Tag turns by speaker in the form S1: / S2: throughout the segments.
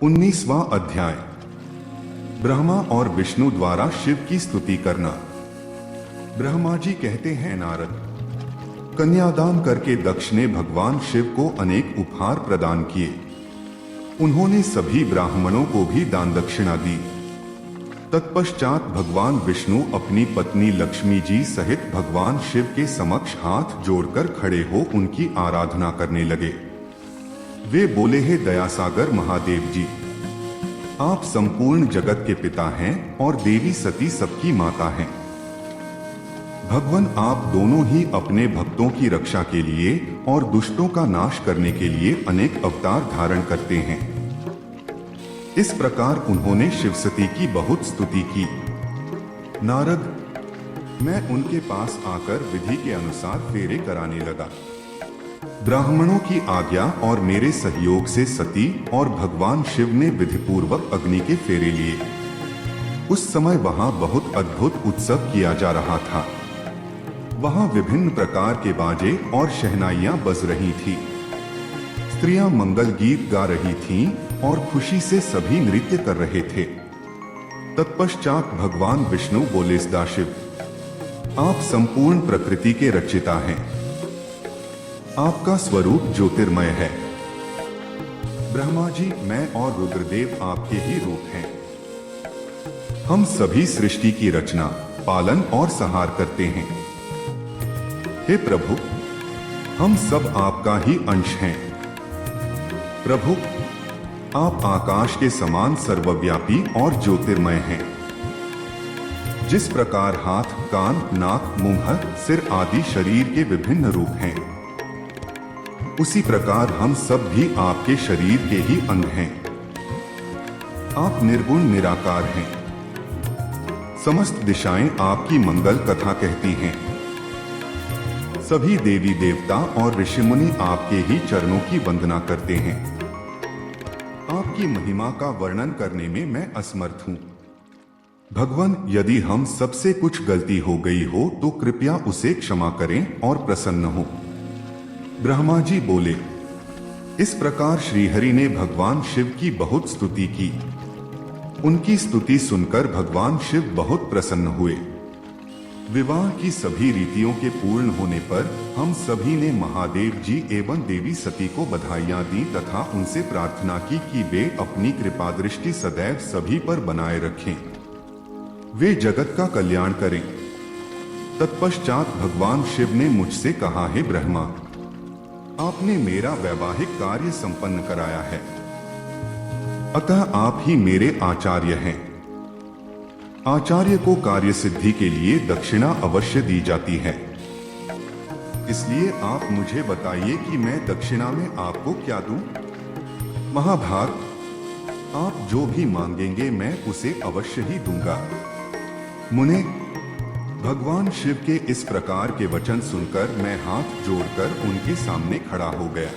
S1: 19वां अध्याय। ब्रह्मा और विष्णु द्वारा शिव की स्तुति करना। ब्रह्मा जी कहते हैं, नारद, कन्यादान करके दक्ष ने भगवान शिव को अनेक उपहार प्रदान किए। उन्होंने सभी ब्राह्मणों को भी दान दक्षिणा दी। तत्पश्चात भगवान विष्णु अपनी पत्नी लक्ष्मी जी सहित भगवान शिव के समक्ष हाथ जोड़कर खड़े हो उनकी आराधना करने लगे। वे बोले, हे दयासागर महादेव जी, आप संपूर्ण जगत के पिता हैं और देवी सती सबकी माता हैं। भगवान, आप दोनों ही अपने भक्तों की रक्षा के लिए और दुष्टों का नाश करने के लिए अनेक अवतार धारण करते हैं। इस प्रकार उन्होंने शिवसती की बहुत स्तुति की। नारद, मैं उनके पास आकर विधि के अनुसार फेरे कराने लगा। ब्राह्मणों की आज्ञा और मेरे सहयोग से सती और भगवान शिव ने विधिपूर्वक अग्नि के फेरे लिए। उस समय वहां बहुत अद्भुत उत्सव किया जा रहा था। वहां विभिन्न प्रकार के बाजे और शहनाइयां बज रही थी। स्त्रियां मंगल गीत गा रही थीं और खुशी से सभी नृत्य कर रहे थे। तत्पश्चात भगवान विष्णु बोले, सदाशिव, आप संपूर्ण प्रकृति के रचिता हैं। आपका स्वरूप ज्योतिर्मय है। ब्रह्मा जी, मैं और रुद्रदेव आपके ही रूप हैं। हम सभी सृष्टि की रचना, पालन और संहार करते हैं। हे प्रभु, हम सब आपका ही अंश हैं। प्रभु, आप आकाश के समान सर्वव्यापी और ज्योतिर्मय हैं। जिस प्रकार हाथ, कान, नाक, मुंह, सिर आदि शरीर के विभिन्न रूप हैं, उसी प्रकार हम सब भी आपके शरीर के ही अंग हैं। आप निर्गुण निराकार हैं। समस्त दिशाएं आपकी मंगल कथा कहती हैं। सभी देवी देवता और ऋषि मुनि आपके ही चरणों की वंदना करते हैं। आपकी महिमा का वर्णन करने में मैं असमर्थ हूं। भगवान, यदि हम सबसे कुछ गलती हो गई हो तो कृपया उसे क्षमा करें और प्रसन्न हो। ब्रह्मा जी बोले, इस प्रकार श्रीहरि ने भगवान शिव की बहुत स्तुति की। उनकी स्तुति सुनकर भगवान शिव बहुत प्रसन्न हुए। विवाह की सभी रीतियों के पूर्ण होने पर हम सभी ने महादेव जी एवं देवी सती को बधाइयां दी तथा उनसे प्रार्थना की कि वे अपनी कृपा दृष्टि सदैव सभी पर बनाए रखें, वे जगत का कल्याण करें। तत्पश्चात भगवान शिव ने मुझसे कहा, हे ब्रह्मा, आपने मेरा वैवाहिक कार्य संपन्न कराया है, अतः आप ही मेरे आचार्य हैं। आचार्य को कार्य सिद्धि के लिए दक्षिणा अवश्य दी जाती है। इसलिए आप मुझे बताइए कि मैं दक्षिणा में आपको क्या दूं? महाभाग, आप जो भी मांगेंगे मैं उसे अवश्य ही दूंगा। मुने, भगवान शिव के इस प्रकार के वचन सुनकर मैं हाथ जोड़कर उनके सामने खड़ा हो गया।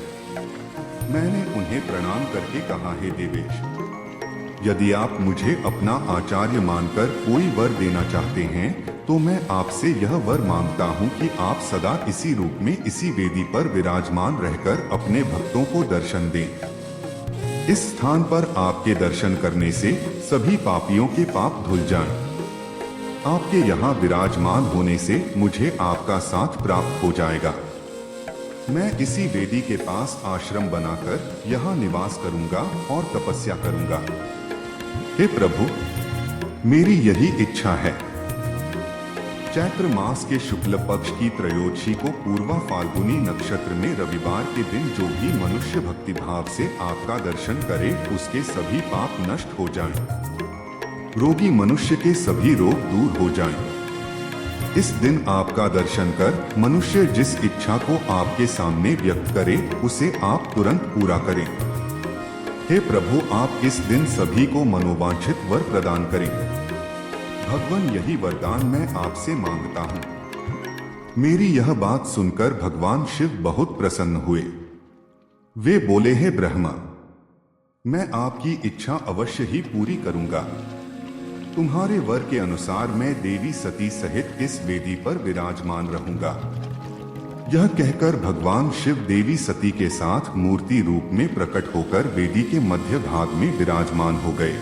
S1: मैंने उन्हें प्रणाम करके कहा, हे देवेश, यदि आप मुझे अपना आचार्य मानकर कोई वर देना चाहते हैं तो मैं आपसे यह वर मांगता हूं कि आप सदा इसी रूप में इसी वेदी पर विराजमान रहकर अपने भक्तों को दर्शन दें। इस स्थान पर आपके दर्शन करने से सभी पापियों के पाप धुल जाएं। आपके यहाँ विराजमान होने से मुझे आपका साथ प्राप्त हो जाएगा। मैं इसी वेदी के पास आश्रम बनाकर यहाँ निवास करूंगा और तपस्या करूंगा। हे प्रभु, मेरी यही इच्छा है। चैत्र मास के शुक्ल पक्ष की त्रयोदशी को पूर्वा फाल्गुनी नक्षत्र में रविवार के दिन जो भी मनुष्य भक्ति भाव से आपका दर्शन करे उसके सभी पाप नष्ट हो जाएं। रोगी मनुष्य के सभी रोग दूर हो जाएं। इस दिन आपका दर्शन कर मनुष्य जिस इच्छा को आपके सामने व्यक्त करे उसे आप तुरंत पूरा करें। हे प्रभु, आप इस दिन सभी को मनोवांछित वर प्रदान करें। भगवान, यही वरदान मैं आपसे मांगता हूं। मेरी यह बात सुनकर भगवान शिव बहुत प्रसन्न हुए। वे बोले, हे ब्रह्मा, मैं आपकी इच्छा अवश्य ही पूरी करूंगा। तुम्हारे वर के अनुसार मैं देवी सती सहित इस वेदी पर विराजमान रहूंगा। यह कहकर भगवान शिव देवी सती के साथ मूर्ति रूप में प्रकट होकर वेदी के मध्य भाग में विराजमान हो गए।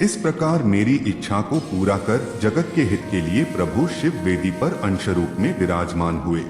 S1: इस प्रकार मेरी इच्छा को पूरा कर जगत के हित के लिए प्रभु शिव वेदी पर अंश रूप में विराजमान हुए।